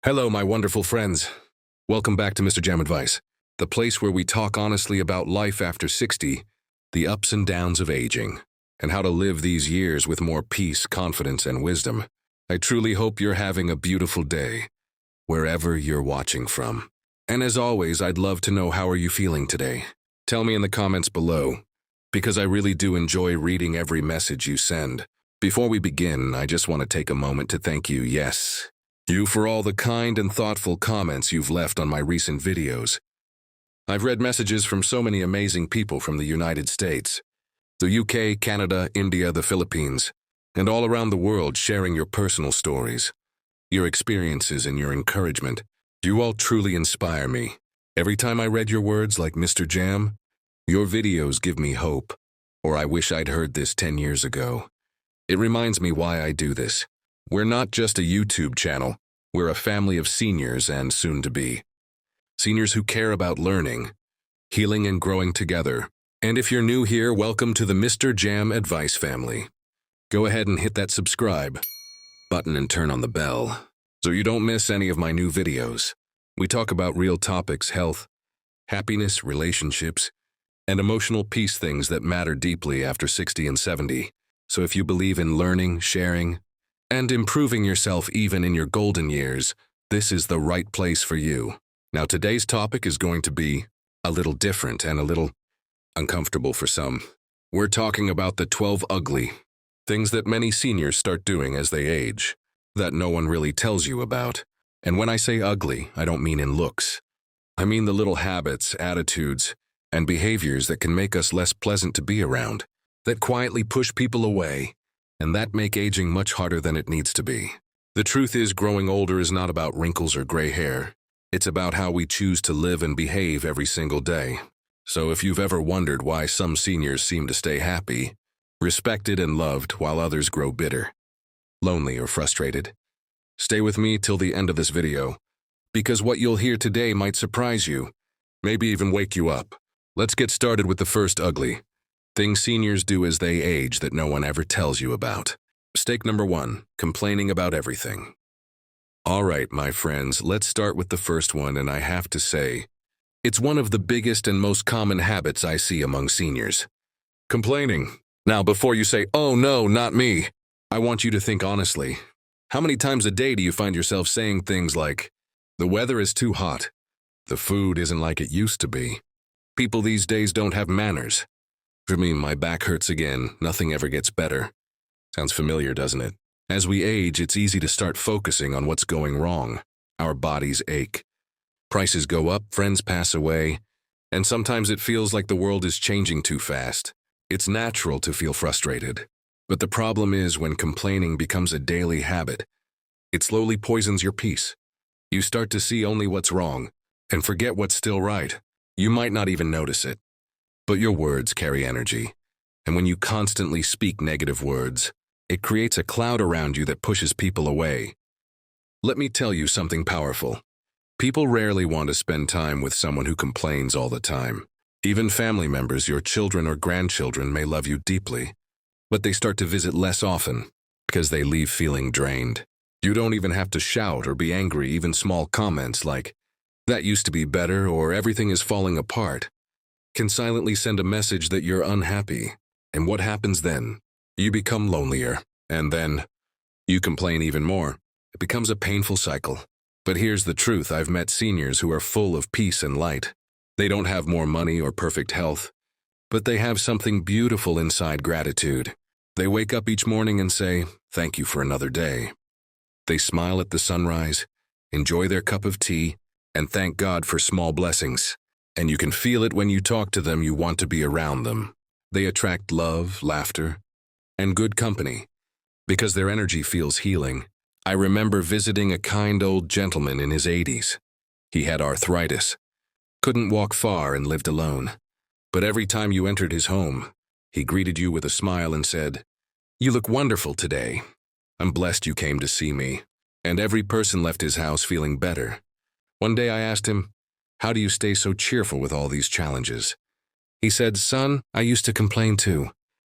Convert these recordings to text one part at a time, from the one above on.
Hello, my wonderful friends. Welcome back to MrJamAdvice, the place where we talk honestly about life after 60, the ups and downs of aging, and how to live these years with more peace, confidence, and wisdom. I truly hope you're having a beautiful day, wherever you're watching from. And as always, I'd love to know how are you feeling today. Tell me in the comments below, because I really do enjoy reading every message you send. Before we begin, I just want to take a moment to thank you, yes, you for all the kind and thoughtful comments you've left on my recent videos. I've read messages from so many amazing people from the United States, the UK, Canada, India, the Philippines, and all around the world sharing your personal stories, your experiences, and your encouragement. You all truly inspire me. Every time I read your words like Mr. Jam, your videos give me hope, or I wish I'd heard this 10 years ago. It reminds me why I do this. We're not just a YouTube channel, we're a family of seniors and soon-to-be. Seniors who care about learning, healing, and growing together. And if you're new here, welcome to the MrJamAdvice family. Go ahead and hit that subscribe button and turn on the bell, so you don't miss any of my new videos. We talk about real topics, health, happiness, relationships, and emotional peace, things that matter deeply after 60 and 70. So if you believe in learning, sharing, and improving yourself even in your golden years, this is the right place for you. Now today's topic is going to be a little different and a little uncomfortable for some. We're talking about the 12 ugly things that many seniors start doing as they age, that no one really tells you about. And when I say ugly, I don't mean in looks. I mean the little habits, attitudes, and behaviors that can make us less pleasant to be around, that quietly push people away, and that make aging much harder than it needs to be. The truth is, growing older is not about wrinkles or gray hair. It's about how we choose to live and behave every single day. So if you've ever wondered why some seniors seem to stay happy, respected, and loved while others grow bitter, lonely, or frustrated, stay with me till the end of this video, because what you'll hear today might surprise you, maybe even wake you up. Let's get started with the first ugly thing seniors do as they age that no one ever tells you about. Mistake number 1, complaining about everything. All right, my friends, let's start with the first one, and I have to say, it's one of the biggest and most common habits I see among seniors. Complaining. Now, before you say, "Oh no, not me," I want you to think honestly. How many times a day do you find yourself saying things like, "The weather is too hot. The food isn't like it used to be. People these days don't have manners. For me, my back hurts again. Nothing ever gets better." Sounds familiar, doesn't it? As we age, it's easy to start focusing on what's going wrong. Our bodies ache. Prices go up, friends pass away, and sometimes it feels like the world is changing too fast. It's natural to feel frustrated. But the problem is when complaining becomes a daily habit, it slowly poisons your peace. You start to see only what's wrong and forget what's still right. You might not even notice it, but your words carry energy. And when you constantly speak negative words, it creates a cloud around you that pushes people away. Let me tell you something powerful. People rarely want to spend time with someone who complains all the time. Even family members, your children or grandchildren, may love you deeply, but they start to visit less often because they leave feeling drained. You don't even have to shout or be angry. Even small comments like, "That used to be better," or "Everything is falling apart," can silently send a message that you're unhappy. And what happens then? You become lonelier, and then you complain even more. It becomes a painful cycle. But here's the truth. I've met seniors who are full of peace and light. They don't have more money or perfect health, but they have something beautiful inside: gratitude. They wake up each morning and say, "Thank you for another day." They smile at the sunrise, enjoy their cup of tea, and thank God for small blessings. And you can feel it when you talk to them. You want to be around them. They attract love, laughter, and good company because their energy feels healing. I remember visiting a kind old gentleman in his 80s. He had arthritis, couldn't walk far, and lived alone. But every time you entered his home, he greeted you with a smile and said, "You look wonderful today. I'm blessed you came to see me." And every person left his house feeling better. One day I asked him, "How do you stay so cheerful with all these challenges?" He said, "Son, I used to complain too.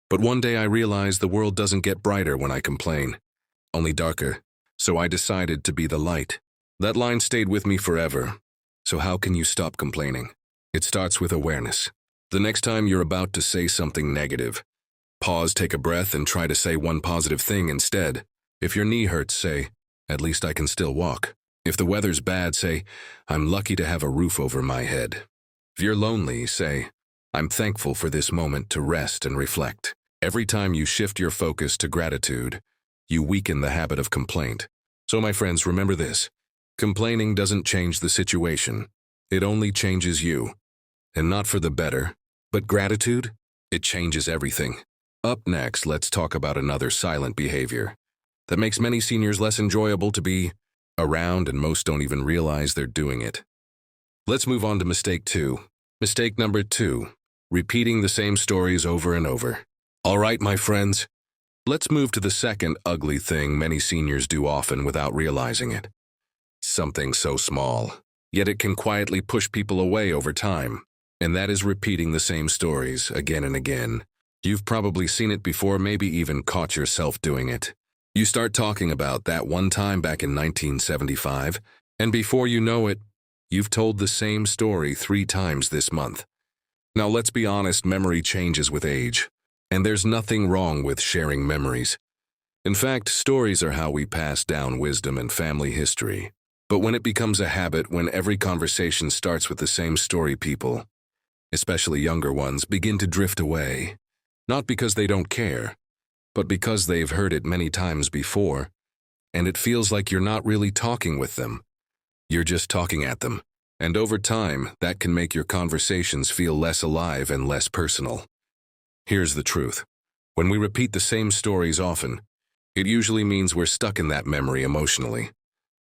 But one day I realized the world doesn't get brighter when I complain, only darker. So I decided to be the light. That line stayed with me forever. So how can you stop complaining? It starts with awareness. The next time you're about to say something negative, pause, take a breath, and try to say one positive thing instead. If your knee hurts, say, "At least I can still walk." If the weather's bad, say, "I'm lucky to have a roof over my head." If you're lonely, say, "I'm thankful for this moment to rest and reflect." Every time you shift your focus to gratitude, you weaken the habit of complaint. So my friends, remember this. Complaining doesn't change the situation. It only changes you. And not for the better. But gratitude, it changes everything. Up next, let's talk about another silent behavior that makes many seniors less enjoyable to be around, and most don't even realize they're doing it. Let's move on to mistake 2. Mistake number 2, repeating the same stories over and over. All right, my friends, let's move to the second ugly thing many seniors do often without realizing it. Something so small, yet it can quietly push people away over time, and that is repeating the same stories again and again. You've probably seen it before, maybe even caught yourself doing it. You start talking about that one time back in 1975, and before you know it, you've told the same story 3 times this month. Now let's be honest, memory changes with age, and there's nothing wrong with sharing memories. In fact, stories are how we pass down wisdom and family history. But when it becomes a habit, when every conversation starts with the same story, people, especially younger ones, begin to drift away. Not because they don't care, but because they've heard it many times before, and it feels like you're not really talking with them. You're just talking at them. And over time, that can make your conversations feel less alive and less personal. Here's the truth. When we repeat the same stories often, it usually means we're stuck in that memory emotionally.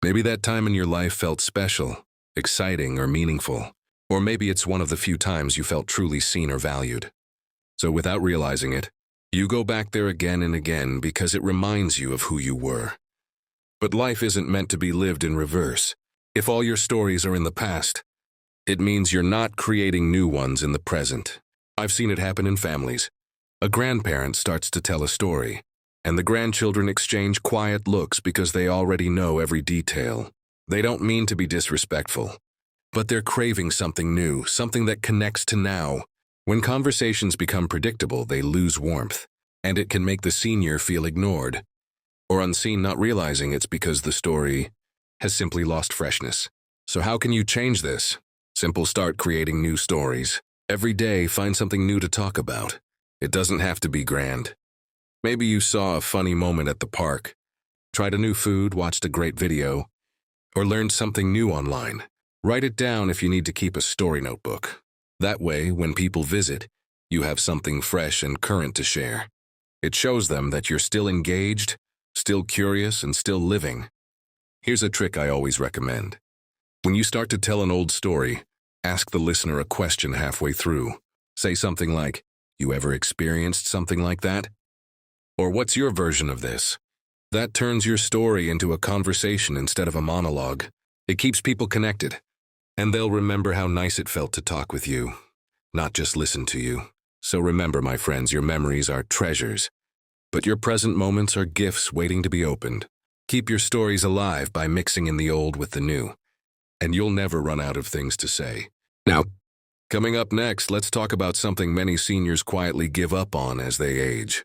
Maybe that time in your life felt special, exciting, or meaningful. Or maybe it's one of the few times you felt truly seen or valued. So without realizing it, you go back there again and again because it reminds you of who you were. But life isn't meant to be lived in reverse. If all your stories are in the past, it means you're not creating new ones in the present. I've seen it happen in families. A grandparent starts to tell a story, and the grandchildren exchange quiet looks because they already know every detail. They don't mean to be disrespectful, but they're craving something new, something that connects to now. When conversations become predictable, they lose warmth, and it can make the senior feel ignored or unseen, not realizing it's because the story has simply lost freshness. So how can you change this? Simple, start creating new stories. Every day, find something new to talk about. It doesn't have to be grand. Maybe you saw a funny moment at the park, tried a new food, watched a great video, or learned something new online. Write it down if you need to keep a story notebook. That way, when people visit, you have something fresh and current to share. It shows them that you're still engaged, still curious, and still living. Here's a trick I always recommend. When you start to tell an old story, ask the listener a question halfway through. Say something like, "You ever experienced something like that?" Or, "What's your version of this?" That turns your story into a conversation instead of a monologue. It keeps people connected, and they'll remember how nice it felt to talk with you, not just listen to you. So remember, my friends, your memories are treasures, but your present moments are gifts waiting to be opened. Keep your stories alive by mixing in the old with the new, and you'll never run out of things to say. Now, coming up next, let's talk about something many seniors quietly give up on as they age,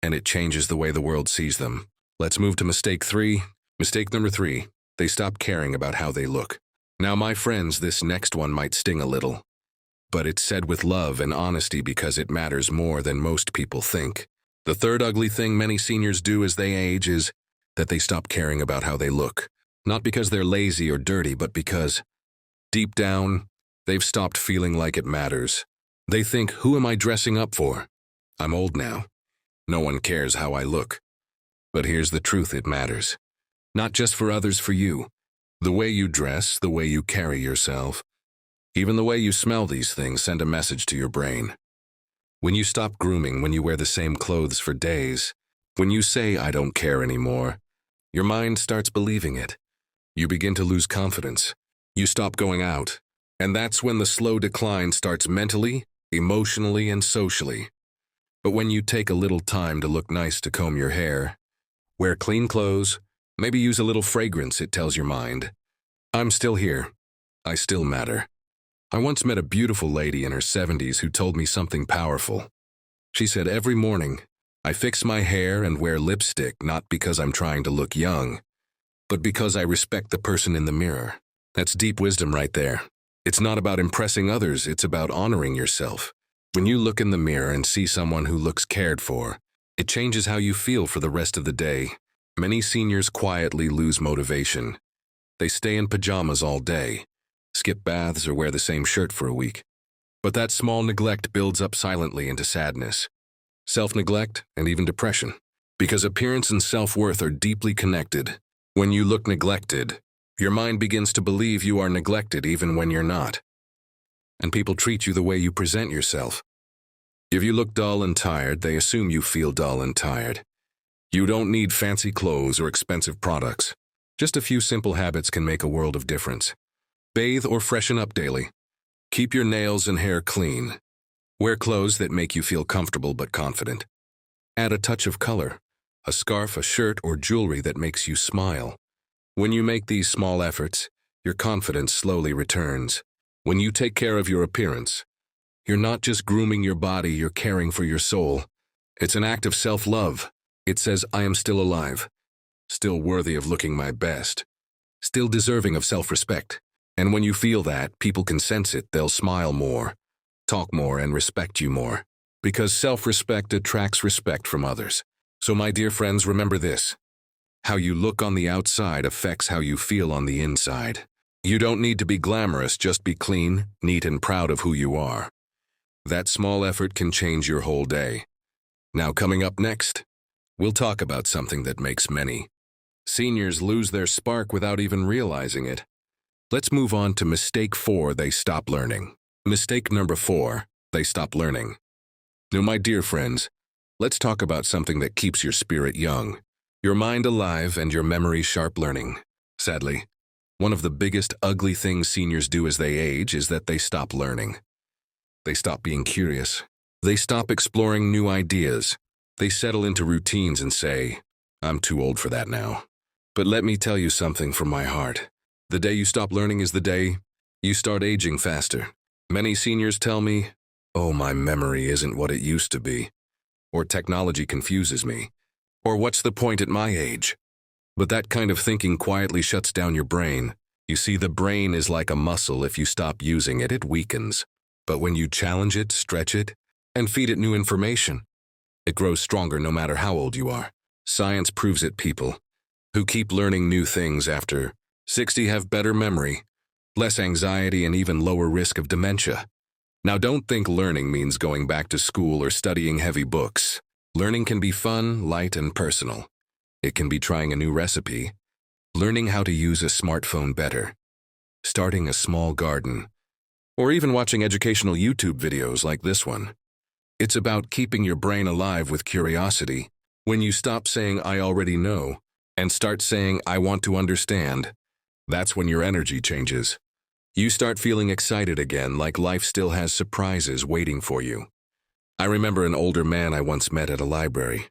and it changes the way the world sees them. Let's move to mistake 3. Mistake number 3, they stop caring about how they look. Now, my friends, this next one might sting a little, but it's said with love and honesty because it matters more than most people think. The third ugly thing many seniors do as they age is that they stop caring about how they look. Not because they're lazy or dirty, but because, deep down, they've stopped feeling like it matters. They think, who am I dressing up for? I'm old now. No one cares how I look. But here's the truth, it matters. Not just for others, for you. The way you dress, the way you carry yourself, even the way you smell, these things send a message to your brain. When you stop grooming, when you wear the same clothes for days, when you say, "I don't care anymore," your mind starts believing it. You begin to lose confidence. You stop going out. And that's when the slow decline starts mentally, emotionally, and socially. But when you take a little time to look nice, to comb your hair, wear clean clothes, maybe use a little fragrance, it tells your mind, I'm still here. I still matter. I once met a beautiful lady in her 70s who told me something powerful. She said, every morning, I fix my hair and wear lipstick not because I'm trying to look young, but because I respect the person in the mirror. That's deep wisdom right there. It's not about impressing others, it's about honoring yourself. When you look in the mirror and see someone who looks cared for, it changes how you feel for the rest of the day. Many seniors quietly lose motivation. They stay in pajamas all day, skip baths or wear the same shirt for a week. But that small neglect builds up silently into sadness, self-neglect, and even depression. Because appearance and self-worth are deeply connected. When you look neglected, your mind begins to believe you are neglected even when you're not. And people treat you the way you present yourself. If you look dull and tired, they assume you feel dull and tired. You don't need fancy clothes or expensive products. Just a few simple habits can make a world of difference. Bathe or freshen up daily. Keep your nails and hair clean. Wear clothes that make you feel comfortable but confident. Add a touch of color, a scarf, a shirt, or jewelry that makes you smile. When you make these small efforts, your confidence slowly returns. When you take care of your appearance, you're not just grooming your body, you're caring for your soul. It's an act of self-love. It says, I am still alive, still worthy of looking my best, still deserving of self-respect. And when you feel that, people can sense it. They'll smile more, talk more, and respect you more. Because self-respect attracts respect from others. So my dear friends, remember this. How you look on the outside affects how you feel on the inside. You don't need to be glamorous, just be clean, neat, and proud of who you are. That small effort can change your whole day. Now, coming up next, we'll talk about something that makes many seniors lose their spark without even realizing it. Let's move on to mistake 4, they stop learning. Mistake number 4, they stop learning. Now, my dear friends, let's talk about something that keeps your spirit young, your mind alive, and your memory sharp. Learning. Sadly, one of the biggest ugly things seniors do as they age is that they stop learning. They stop being curious. They stop exploring new ideas. They settle into routines and say, I'm too old for that now. But let me tell you something from my heart. The day you stop learning is the day you start aging faster. Many seniors tell me, oh, my memory isn't what it used to be, or technology confuses me, or what's the point at my age? But that kind of thinking quietly shuts down your brain. You see, the brain is like a muscle. If you stop using it, it weakens. But when you challenge it, stretch it, and feed it new information, it grows stronger no matter how old you are. Science proves it. People who keep learning new things after 60 have better memory, less anxiety, and even lower risk of dementia. Now, don't think learning means going back to school or studying heavy books. Learning can be fun, light, and personal. It can be trying a new recipe, learning how to use a smartphone better, starting a small garden, or even watching educational YouTube videos like this one. It's about keeping your brain alive with curiosity. When you stop saying, I already know, and start saying, I want to understand, that's when your energy changes. You start feeling excited again, like life still has surprises waiting for you. I remember an older man I once met at a library.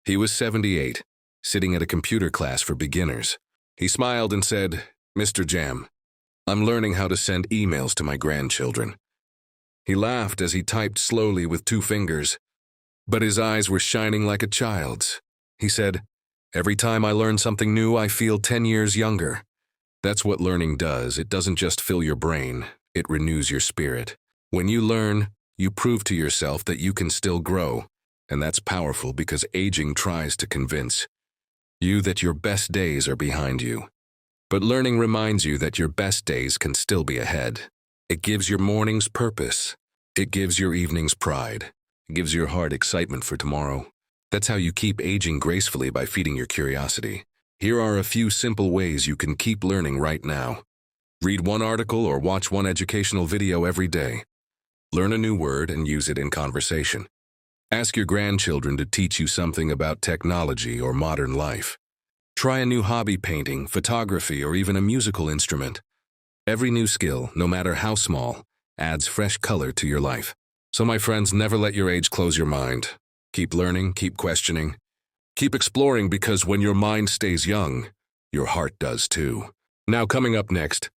He was 78, sitting at a computer class for beginners. He smiled and said, Mr. Jam, I'm learning how to send emails to my grandchildren. He laughed as he typed slowly with 2 fingers, but his eyes were shining like a child's. He said, every time I learn something new, I feel 10 years younger. That's what learning does. It doesn't just fill your brain, it renews your spirit. When you learn, you prove to yourself that you can still grow. And that's powerful because aging tries to convince you that your best days are behind you. But learning reminds you that your best days can still be ahead. It gives your mornings purpose. It gives your evenings pride. It gives your heart excitement for tomorrow. That's how you keep aging gracefully, by feeding your curiosity. Here are a few simple ways you can keep learning right now. Read 1 article or watch 1 educational video every day. Learn a new word and use it in conversation. Ask your grandchildren to teach you something about technology or modern life. Try a new hobby, painting, photography, or even a musical instrument. Every new skill, no matter how small, adds fresh color to your life. So my friends, never let your age close your mind. Keep learning, keep questioning, keep exploring, because when your mind stays young, your heart does too. Now, coming up next,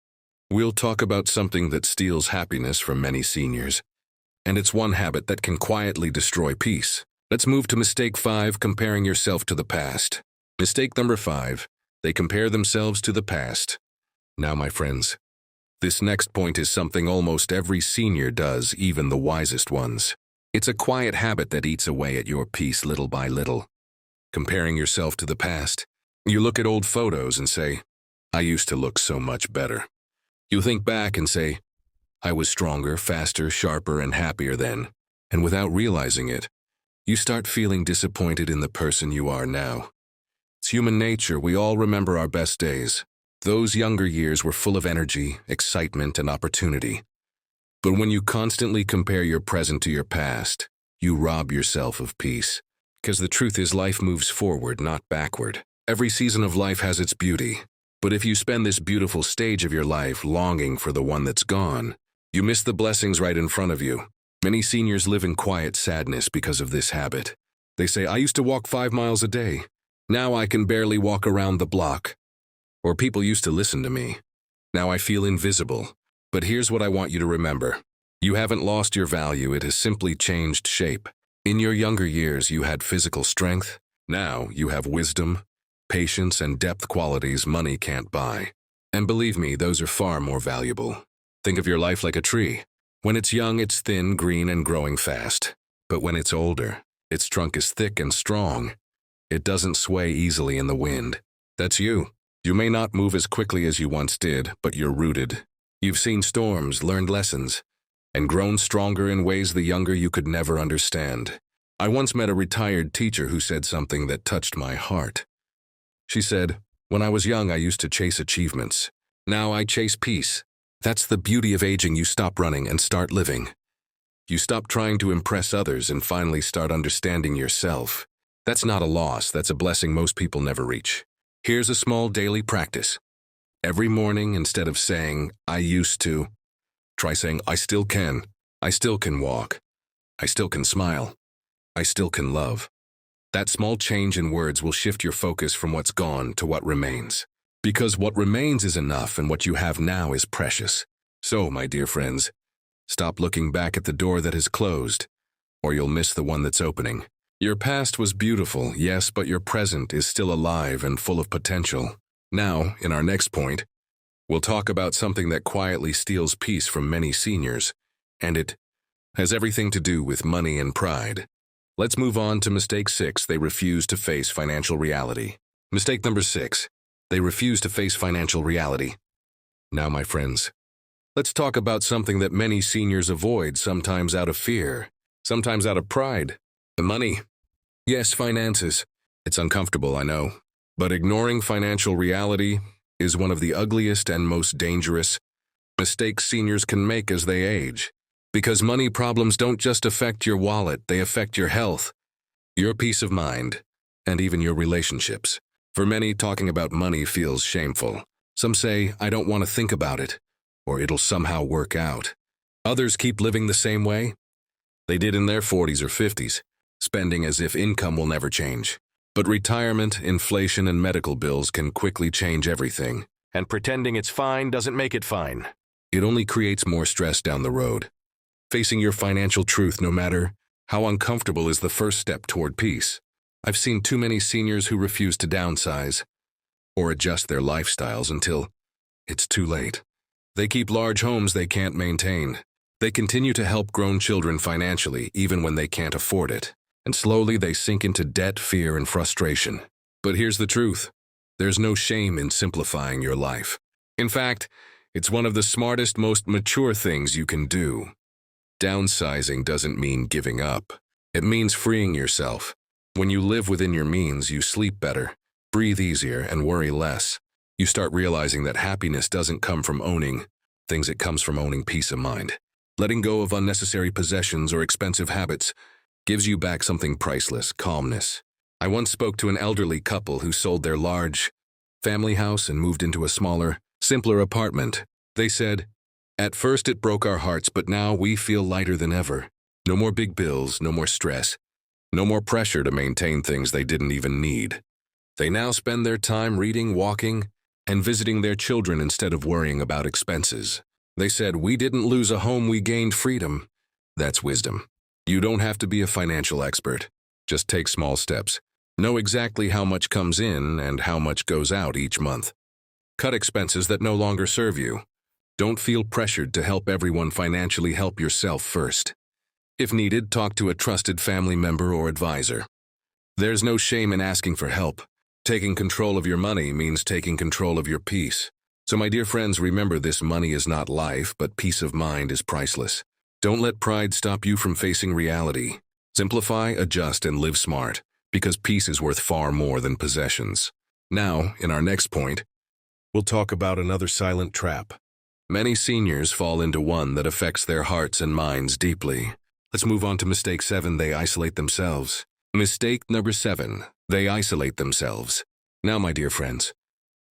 we'll talk about something that steals happiness from many seniors, and it's one habit that can quietly destroy peace. Let's move to mistake 5, comparing yourself to the past. Mistake number 5, they compare themselves to the past. Now, my friends, this next point is something almost every senior does, even the wisest ones. It's a quiet habit that eats away at your peace little by little. Comparing yourself to the past. You look at old photos and say, I used to look so much better. You think back and say, I was stronger, faster, sharper, and happier then. And without realizing it, you start feeling disappointed in the person you are now. It's human nature. We all remember our best days. Those younger years were full of energy, excitement, and opportunity. But when you constantly compare your present to your past, you rob yourself of peace. Because the truth is, life moves forward, not backward. Every season of life has its beauty. But if you spend this beautiful stage of your life longing for the one that's gone, you miss the blessings right in front of you. Many seniors live in quiet sadness because of this habit. They say, I used to walk 5 miles a day. Now I can barely walk around the block. Or people used to listen to me. Now I feel invisible. But here's what I want you to remember. You haven't lost your value, it has simply changed shape. In your younger years, you had physical strength. Now you have wisdom, patience, and depth, qualities money can't buy. And believe me, those are far more valuable. Think of your life like a tree. When it's young, it's thin, green, and growing fast. But when it's older, its trunk is thick and strong. It doesn't sway easily in the wind. That's you. You may not move as quickly as you once did, but you're rooted. You've seen storms, learned lessons, and grown stronger in ways the younger you could never understand. I once met a retired teacher who said something that touched my heart. She said, when I was young, I used to chase achievements. Now I chase peace. That's the beauty of aging. You stop running and start living. You stop trying to impress others and finally start understanding yourself. That's not a loss, that's a blessing most people never reach. Here's a small daily practice. Every morning, instead of saying, I used to, try saying, I still can walk, I still can smile, I still can love. That small change in words will shift your focus from what's gone to what remains. Because what remains is enough and what you have now is precious. So, my dear friends, stop looking back at the door that has closed, or you'll miss the one that's opening. Your past was beautiful, yes, but your present is still alive and full of potential. Now, in our next point, we'll talk about something that quietly steals peace from many seniors, and it has everything to do with money and pride. Let's move on to mistake 6, they refuse to face financial reality. Mistake number 6, they refuse to face financial reality. Now, my friends, let's talk about something that many seniors avoid, sometimes out of fear, sometimes out of pride. The money. Yes, finances. It's uncomfortable, I know. But ignoring financial reality is one of the ugliest and most dangerous mistakes seniors can make as they age. Because money problems don't just affect your wallet, they affect your health, your peace of mind, and even your relationships. For many, talking about money feels shameful. Some say, I don't want to think about it, or it'll somehow work out. Others keep living the same way they did in their 40s or 50s, spending as if income will never change. But retirement, inflation, and medical bills can quickly change everything. And pretending it's fine doesn't make it fine. It only creates more stress down the road. Facing your financial truth, no matter how uncomfortable, is the first step toward peace. I've seen too many seniors who refuse to downsize or adjust their lifestyles until it's too late. They keep large homes they can't maintain. They continue to help grown children financially even when they can't afford it. And slowly they sink into debt, fear, and frustration. But here's the truth. There's no shame in simplifying your life. In fact, it's one of the smartest, most mature things you can do. Downsizing doesn't mean giving up. It means freeing yourself. When you live within your means, you sleep better, breathe easier, and worry less. You start realizing that happiness doesn't come from owning things, it comes from owning peace of mind. Letting go of unnecessary possessions or expensive habits gives you back something priceless, calmness. I once spoke to an elderly couple who sold their large family house and moved into a smaller, simpler apartment. They said, at first it broke our hearts, but now we feel lighter than ever. No more big bills, no more stress, no more pressure to maintain things they didn't even need. They now spend their time reading, walking, and visiting their children instead of worrying about expenses. They said, "We didn't lose a home, we gained freedom." That's wisdom. You don't have to be a financial expert. Just take small steps. Know exactly how much comes in and how much goes out each month. Cut expenses that no longer serve you. Don't feel pressured to help everyone financially. Help yourself first. If needed, talk to a trusted family member or advisor. There's no shame in asking for help. Taking control of your money means taking control of your peace. So my dear friends, remember this: money is not life, but peace of mind is priceless. Don't let pride stop you from facing reality. Simplify, adjust, and live smart, because peace is worth far more than possessions. Now, in our next point, we'll talk about another silent trap. Many seniors fall into one that affects their hearts and minds deeply. Let's move on to mistake 7. They isolate themselves. Mistake number 7. They isolate themselves. Now, my dear friends,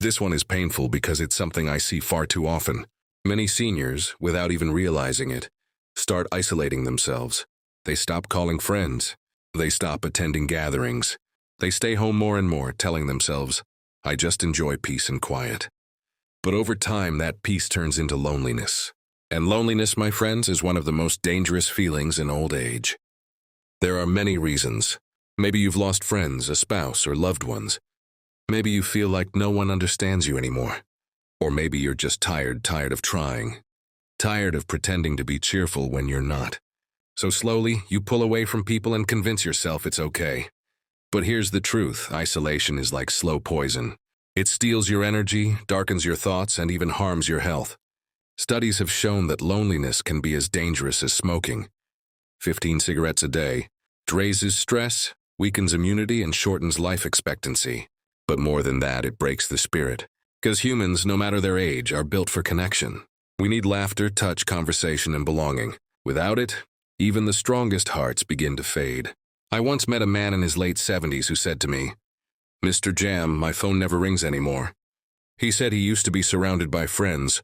this one is painful because it's something I see far too often. Many seniors, without even realizing it, start isolating themselves. They stop calling friends. They stop attending gatherings. They stay home more and more, telling themselves, "I just enjoy peace and quiet." But over time, that peace turns into loneliness. And loneliness, my friends, is one of the most dangerous feelings in old age. There are many reasons. Maybe you've lost friends, a spouse, or loved ones. Maybe you feel like no one understands you anymore. Or maybe you're just tired of trying. Tired of pretending to be cheerful when you're not. So slowly, you pull away from people and convince yourself it's okay. But here's the truth: isolation is like slow poison. It steals your energy, darkens your thoughts, and even harms your health. Studies have shown that loneliness can be as dangerous as smoking. 15 cigarettes a day. It raises stress, weakens immunity, and shortens life expectancy. But more than that, it breaks the spirit. Because humans, no matter their age, are built for connection. We need laughter, touch, conversation, and belonging. Without it, even the strongest hearts begin to fade. I once met a man in his late 70s who said to me, "Mr. Jam, my phone never rings anymore." He said he used to be surrounded by friends,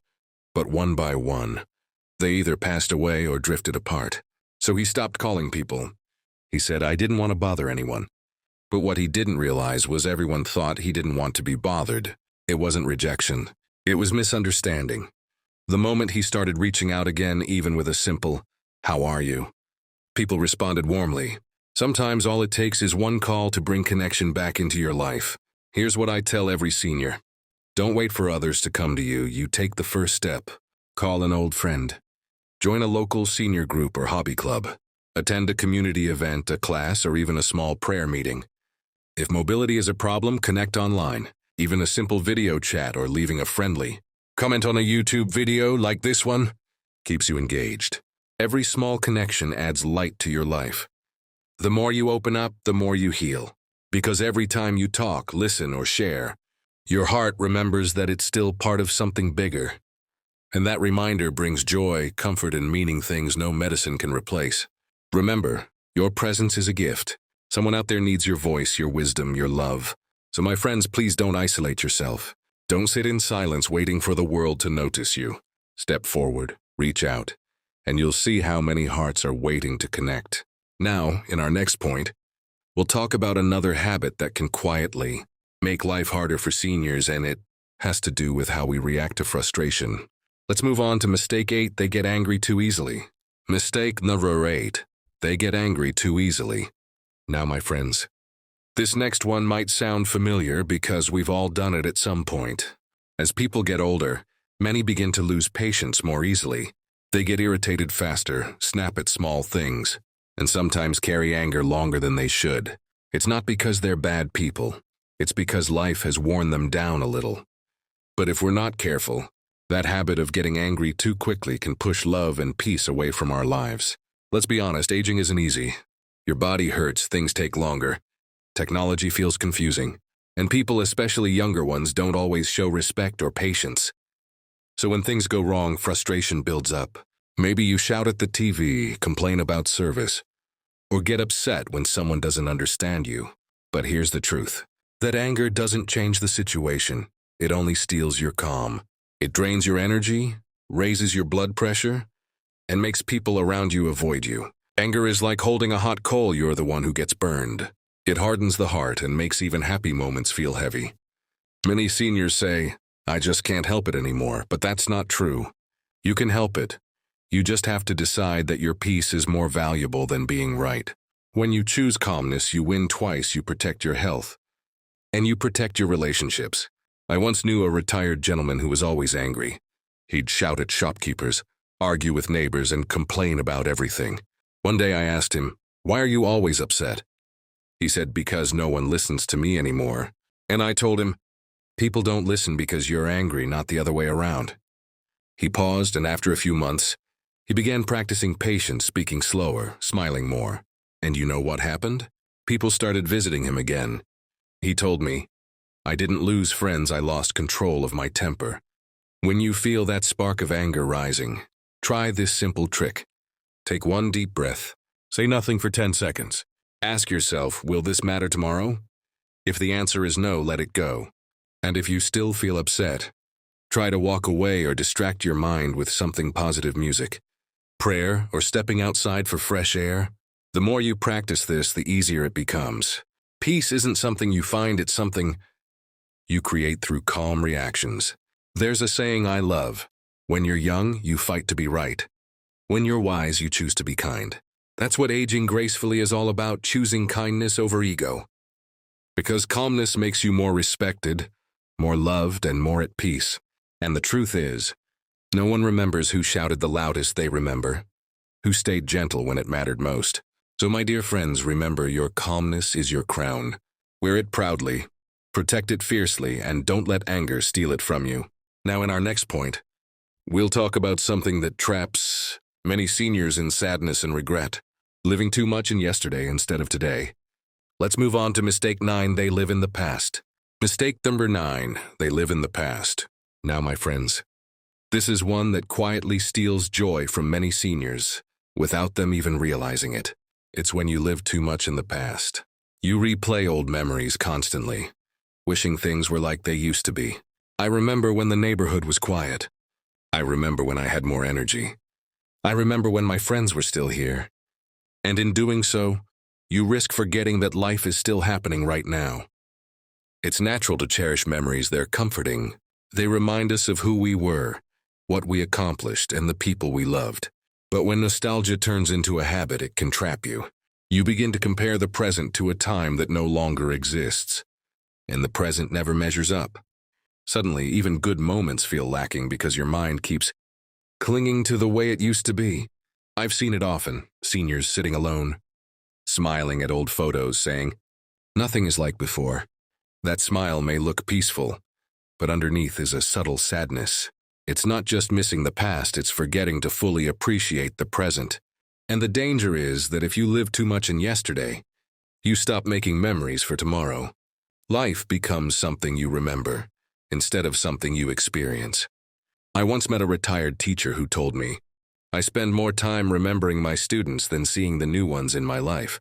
but one by one, they either passed away or drifted apart. So he stopped calling people. He said, "I didn't want to bother anyone." But what he didn't realize was everyone thought he didn't want to be bothered. It wasn't rejection. It was misunderstanding. The moment he started reaching out again, even with a simple, "How are you?" people responded warmly. Sometimes all it takes is one call to bring connection back into your life. Here's what I tell every senior. Don't wait for others to come to you. You take the first step. Call an old friend. Join a local senior group or hobby club. Attend a community event, a class, or even a small prayer meeting. If mobility is a problem, connect online. Even a simple video chat or leaving a friendly comment on a YouTube video like this one keeps you engaged. Every small connection adds light to your life. The more you open up, the more you heal. Because every time you talk, listen, or share, your heart remembers that it's still part of something bigger. And that reminder brings joy, comfort, and meaning, things no medicine can replace. Remember, your presence is a gift. Someone out there needs your voice, your wisdom, your love. So my friends, please don't isolate yourself. Don't sit in silence waiting for the world to notice you. Step forward, reach out, and you'll see how many hearts are waiting to connect. Now, in our next point, we'll talk about another habit that can quietly make life harder for seniors, and it has to do with how we react to frustration. Let's move on to mistake 8. They get angry too easily. Mistake number 8. They get angry too easily. Now, my friends, this next one might sound familiar because we've all done it at some point. As people get older, many begin to lose patience more easily. They get irritated faster, snap at small things, and sometimes carry anger longer than they should. It's not because they're bad people. It's because life has worn them down a little. But if we're not careful, that habit of getting angry too quickly can push love and peace away from our lives. Let's be honest, aging isn't easy. Your body hurts, things take longer. Technology feels confusing, and people, especially younger ones, don't always show respect or patience. So when things go wrong, frustration builds up. Maybe you shout at the TV, complain about service, or get upset when someone doesn't understand you. But here's the truth. That anger doesn't change the situation. It only steals your calm. It drains your energy, raises your blood pressure, and makes people around you avoid you. Anger is like holding a hot coal. You're the one who gets burned. It hardens the heart and makes even happy moments feel heavy. Many seniors say, I just can't help it anymore, but that's not true. You can help it. You just have to decide that your peace is more valuable than being right. When you choose calmness, you win twice. You protect your health, and you protect your relationships. I once knew a retired gentleman who was always angry. He'd shout at shopkeepers, argue with neighbors, and complain about everything. One day I asked him, "Why are you always upset?" He said, "Because no one listens to me anymore." And I told him, "People don't listen because you're angry, not the other way around." He paused, and after a few months, he began practicing patience, speaking slower, smiling more. And you know what happened? People started visiting him again. He told me, "I didn't lose friends, I lost control of my temper." When you feel that spark of anger rising, try this simple trick. Take one deep breath. Say nothing for 10 seconds. Ask yourself, will this matter tomorrow? If the answer is no, let it go. And if you still feel upset, try to walk away or distract your mind with something positive: music, prayer, or stepping outside for fresh air. The more you practice this, the easier it becomes. Peace isn't something you find, it's something you create through calm reactions. There's a saying I love: when you're young, you fight to be right. When you're wise, you choose to be kind. That's what aging gracefully is all about, choosing kindness over ego. Because calmness makes you more respected, more loved, and more at peace. And the truth is, no one remembers who shouted the loudest. They remember who stayed gentle when it mattered most. So my dear friends, remember, your calmness is your crown. Wear it proudly, protect it fiercely, and don't let anger steal it from you. Now in our next point, we'll talk about something that traps many seniors in sadness and regret: living too much in yesterday instead of today. Let's move on to mistake 9, they live in the past. Mistake number 9, they live in the past. Now my friends, this is one that quietly steals joy from many seniors without them even realizing it. It's when you live too much in the past. You replay old memories constantly, wishing things were like they used to be. I remember when the neighborhood was quiet. I remember when I had more energy. I remember when my friends were still here. And in doing so, you risk forgetting that life is still happening right now. It's natural to cherish memories. They're comforting. They remind us of who we were, what we accomplished, and the people we loved. But when nostalgia turns into a habit, it can trap you. You begin to compare the present to a time that no longer exists, and the present never measures up. Suddenly, even good moments feel lacking because your mind keeps clinging to the way it used to be. I've seen it often: seniors sitting alone, smiling at old photos, saying, "Nothing is like before." That smile may look peaceful, but underneath is a subtle sadness. It's not just missing the past, it's forgetting to fully appreciate the present. And the danger is that if you live too much in yesterday, you stop making memories for tomorrow. Life becomes something you remember, instead of something you experience. I once met a retired teacher who told me, "I spend more time remembering my students than seeing the new ones in my life."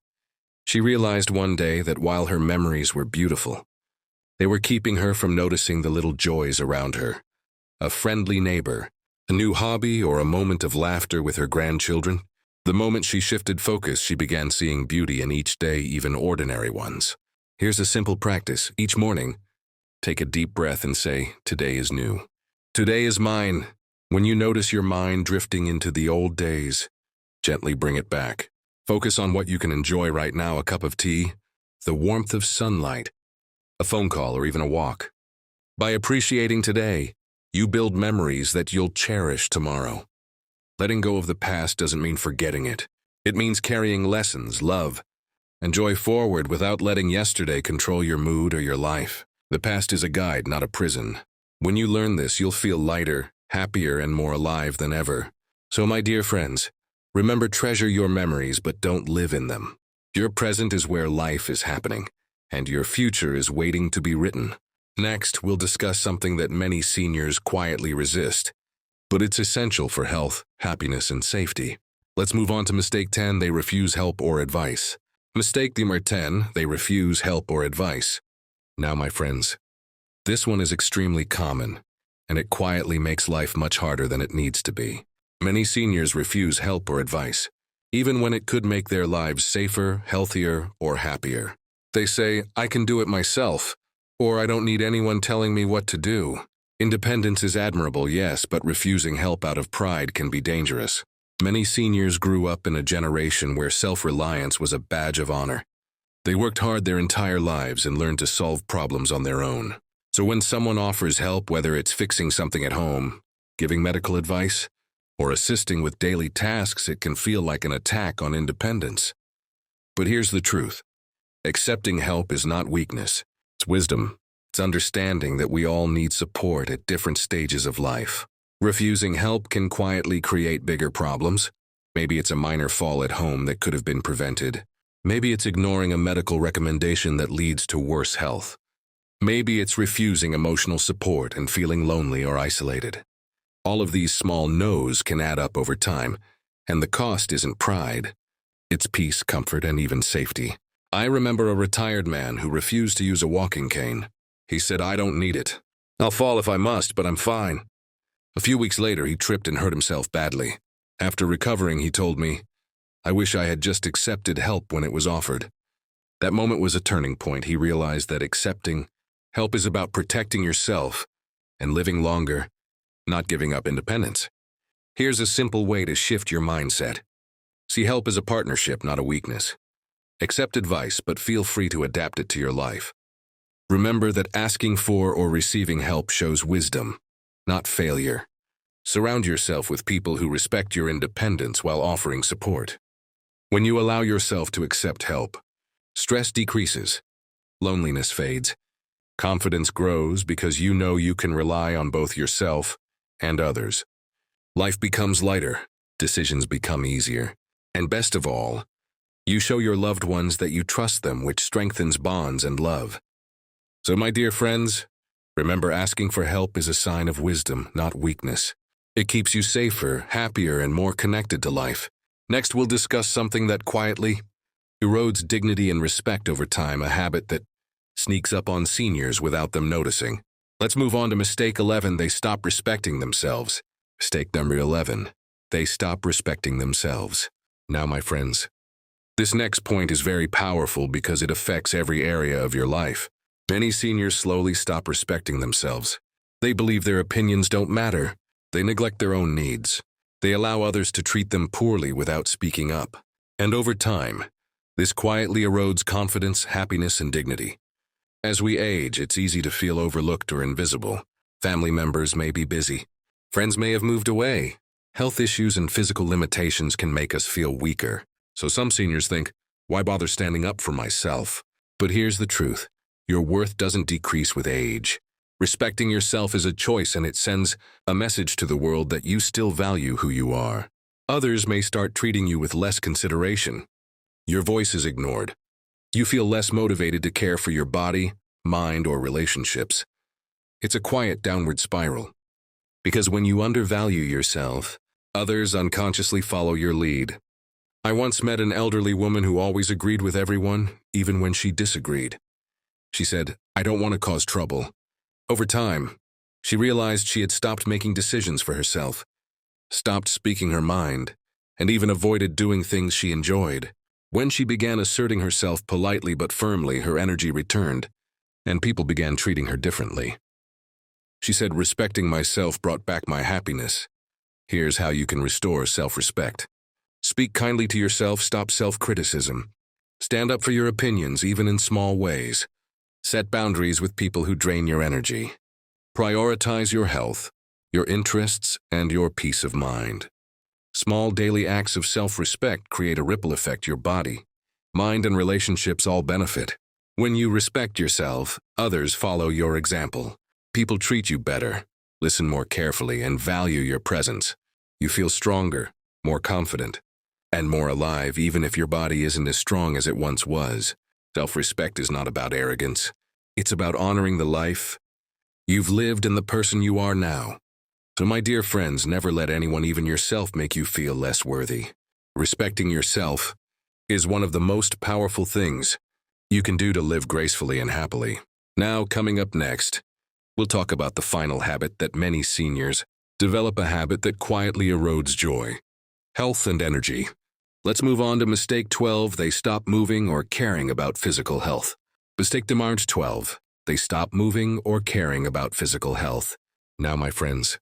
She realized one day that while her memories were beautiful, they were keeping her from noticing the little joys around her. A friendly neighbor, a new hobby, or a moment of laughter with her grandchildren. The moment she shifted focus, she began seeing beauty in each day, even ordinary ones. Here's a simple practice. Each morning, take a deep breath and say, "Today is new. Today is mine." When you notice your mind drifting into the old days, gently bring it back. Focus on what you can enjoy right now: a cup of tea, the warmth of sunlight, a phone call, or even a walk. By appreciating today, you build memories that you'll cherish tomorrow. Letting go of the past doesn't mean forgetting it. It means carrying lessons, love, and joy forward without letting yesterday control your mood or your life. The past is a guide, not a prison. When you learn this, you'll feel lighter, happier, and more alive than ever. So my dear friends, remember, treasure your memories, but don't live in them. Your present is where life is happening, and your future is waiting to be written. Next, we'll discuss something that many seniors quietly resist, but it's essential for health, happiness, and safety. Let's move on to mistake 10, they refuse help or advice. Mistake number 10, they refuse help or advice. Now, my friends, this one is extremely common, and it quietly makes life much harder than it needs to be. Many seniors refuse help or advice, even when it could make their lives safer, healthier, or happier. They say, "I can do it myself," or "I don't need anyone telling me what to do." Independence is admirable, yes, but refusing help out of pride can be dangerous. Many seniors grew up in a generation where self-reliance was a badge of honor. They worked hard their entire lives and learned to solve problems on their own. So when someone offers help, whether it's fixing something at home, giving medical advice, or assisting with daily tasks, it can feel like an attack on independence. But here's the truth. Accepting help is not weakness. It's wisdom. It's understanding that we all need support at different stages of life. Refusing help can quietly create bigger problems. Maybe it's a minor fall at home that could have been prevented. Maybe it's ignoring a medical recommendation that leads to worse health. Maybe it's refusing emotional support and feeling lonely or isolated. All of these small no's can add up over time, and the cost isn't pride. It's peace, comfort, and even safety. I remember a retired man who refused to use a walking cane. He said, "I don't need it. I'll fall if I must, but I'm fine." A few weeks later, he tripped and hurt himself badly. After recovering, he told me, "I wish I had just accepted help when it was offered." That moment was a turning point. He realized that accepting help is about protecting yourself and living longer, not giving up independence. Here's a simple way to shift your mindset. See help as a partnership, not a weakness. Accept advice, but feel free to adapt it to your life. Remember that asking for or receiving help shows wisdom, not failure. Surround yourself with people who respect your independence while offering support. When you allow yourself to accept help, stress decreases, loneliness fades, confidence grows because you know you can rely on both yourself and others. Life becomes lighter, decisions become easier, and best of all, you show your loved ones that you trust them, which strengthens bonds and love. So, my dear friends, remember, asking for help is a sign of wisdom, not weakness. It keeps you safer, happier, and more connected to life. Next, we'll discuss something that quietly erodes dignity and respect over time, a habit that sneaks up on seniors without them noticing. Let's move on to mistake 11. They stop respecting themselves. Mistake number 11. They stop respecting themselves. Now, my friends, this next point is very powerful because it affects every area of your life. Many seniors slowly stop respecting themselves. They believe their opinions don't matter. They neglect their own needs. They allow others to treat them poorly without speaking up. And over time, this quietly erodes confidence, happiness, and dignity. As we age, it's easy to feel overlooked or invisible. Family members may be busy. Friends may have moved away. Health issues and physical limitations can make us feel weaker. So some seniors think, why bother standing up for myself? But here's the truth. Your worth doesn't decrease with age. Respecting yourself is a choice, and it sends a message to the world that you still value who you are. Others may start treating you with less consideration. Your voice is ignored. You feel less motivated to care for your body, mind, or relationships. It's a quiet downward spiral. Because when you undervalue yourself, others unconsciously follow your lead. I once met an elderly woman who always agreed with everyone, even when she disagreed. She said, "I don't want to cause trouble." Over time, she realized she had stopped making decisions for herself, stopped speaking her mind, and even avoided doing things she enjoyed. When she began asserting herself politely but firmly, her energy returned, and people began treating her differently. She said, "Respecting myself brought back my happiness." Here's how you can restore self-respect. Speak kindly to yourself, stop self-criticism. Stand up for your opinions, even in small ways. Set boundaries with people who drain your energy. Prioritize your health, your interests, and your peace of mind. Small daily acts of self-respect create a ripple effect. Your body, mind, and relationships all benefit. When you respect yourself, others follow your example. People treat you better, listen more carefully, and value your presence. You feel stronger, more confident, and more alive, even if your body isn't as strong as it once was. Self-respect is not about arrogance. It's about honoring the life you've lived and the person you are now. So, my dear friends, never let anyone, even yourself, make you feel less worthy. Respecting yourself is one of the most powerful things you can do to live gracefully and happily. Now, coming up next, we'll talk about the final habit that many seniors develop, a habit that quietly erodes joy, health, and energy. Let's move on to mistake 12. They stop moving or caring about physical health. Mistake number 12. They stop moving or caring about physical health. Now, my friends,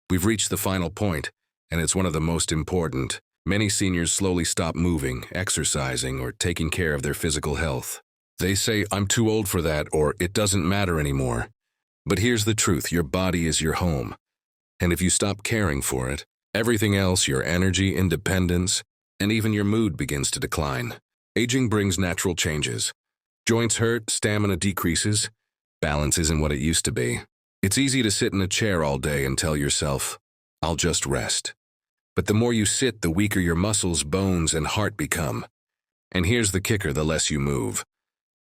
we've reached the final point, and it's one of the most important. Many seniors slowly stop moving, exercising, or taking care of their physical health. They say, "I'm too old for that," or "it doesn't matter anymore." But here's the truth: your body is your home. And if you stop caring for it, everything else, your energy, independence, and even your mood begins to decline. Aging brings natural changes. Joints hurt, stamina decreases, balance isn't what it used to be. It's easy to sit in a chair all day and tell yourself, "I'll just rest." But the more you sit, the weaker your muscles, bones, and heart become. And here's the kicker: the less you move,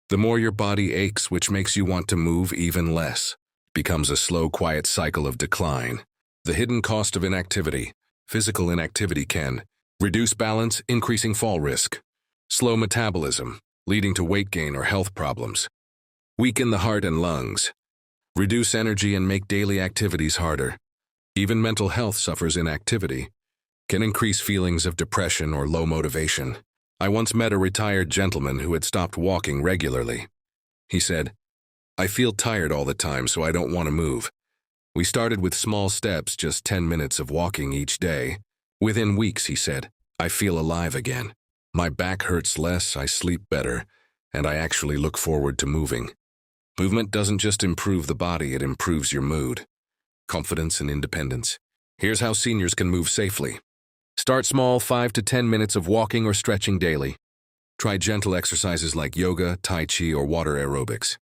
the more your body aches, which makes you want to move even less. It becomes a slow, quiet cycle of decline. The hidden cost of inactivity. Physical inactivity can reduce balance, increasing fall risk; slow metabolism, leading to weight gain or health problems; weaken the heart and lungs; reduce energy and make daily activities harder. Even mental health suffers. Inactivity can increase feelings of depression or low motivation. I once met a retired gentleman who had stopped walking regularly. He said, "I feel tired all the time, so I don't want to move." We started with small steps, just 10 minutes of walking each day. Within weeks, he said, "I feel alive again. My back hurts less, I sleep better, and I actually look forward to moving." Movement doesn't just improve the body, it improves your mood, confidence, and independence. Here's how seniors can move safely. Start small, 5 to 10 minutes of walking or stretching daily. Try gentle exercises like yoga, tai chi, or water aerobics.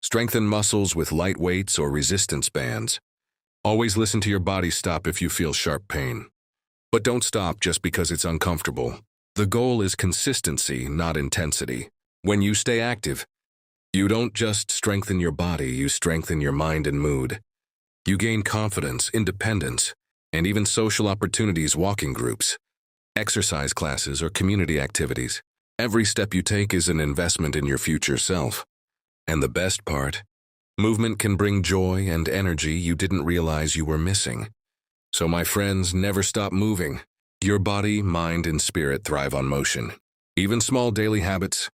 Strengthen muscles with light weights or resistance bands. Always listen to your body. Stop if you feel sharp pain. But don't stop just because it's uncomfortable. The goal is consistency, not intensity. When you stay active, you don't just strengthen your body, you strengthen your mind and mood. You gain confidence, independence, and even social opportunities, walking groups, exercise classes, or community activities. Every step you take is an investment in your future self. And the best part, movement can bring joy and energy you didn't realize you were missing. So my friends, never stop moving. Your body, mind, and spirit thrive on motion. Even small daily habits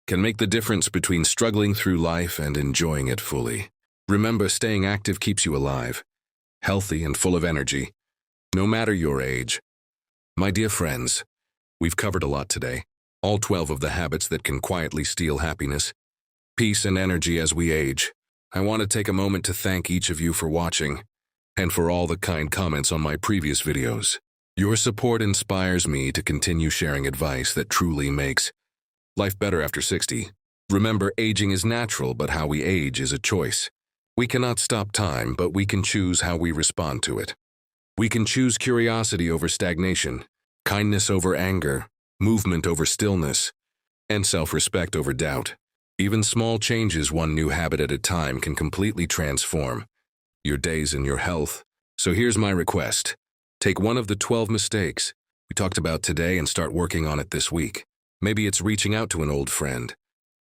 can make the difference between struggling through life and enjoying it fully. Remember, staying active keeps you alive, healthy, and full of energy, no matter your age. My dear friends, we've covered a lot today. All 12 of the habits that can quietly steal happiness, peace, and energy as we age. I want to take a moment to thank each of you for watching and for all the kind comments on my previous videos. Your support inspires me to continue sharing advice that truly makes life better after 60. Remember, aging is natural, but how we age is a choice. We cannot stop time, but we can choose how we respond to it. We can choose curiosity over stagnation, kindness over anger, movement over stillness, and self-respect over doubt. Even small changes, one new habit at a time, can completely transform your days and your health. So here's my request. Take one of the 12 mistakes we talked about today and start working on it this week. Maybe it's reaching out to an old friend,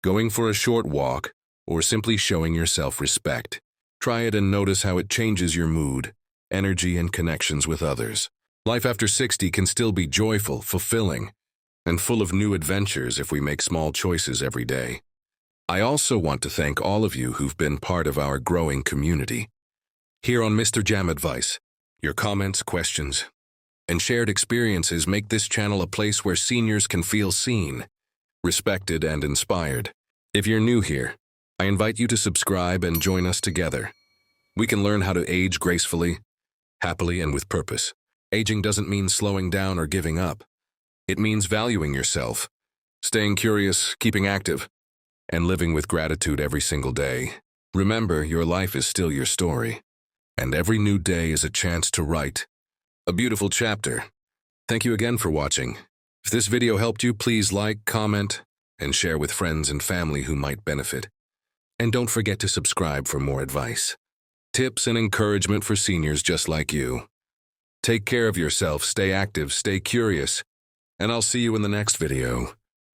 going for a short walk, or simply showing yourself respect. Try it and notice how it changes your mood, energy, and connections with others. Life after 60 can still be joyful, fulfilling, and full of new adventures if we make small choices every day. I also want to thank all of you who've been part of our growing community. Here on MrJamAdvice, your comments, questions, and shared experiences make this channel a place where seniors can feel seen, respected, and inspired. If you're new here, I invite you to subscribe and join us together. We can learn how to age gracefully, happily, and with purpose. Aging doesn't mean slowing down or giving up. It means valuing yourself, staying curious, keeping active, and living with gratitude every single day. Remember, your life is still your story, and every new day is a chance to write a beautiful chapter. Thank you again for watching. If this video helped you, please like, comment, and share with friends and family who might benefit. And don't forget to subscribe for more advice, tips, and encouragement for seniors just like you. Take care of yourself, stay active, stay curious, and I'll see you in the next video.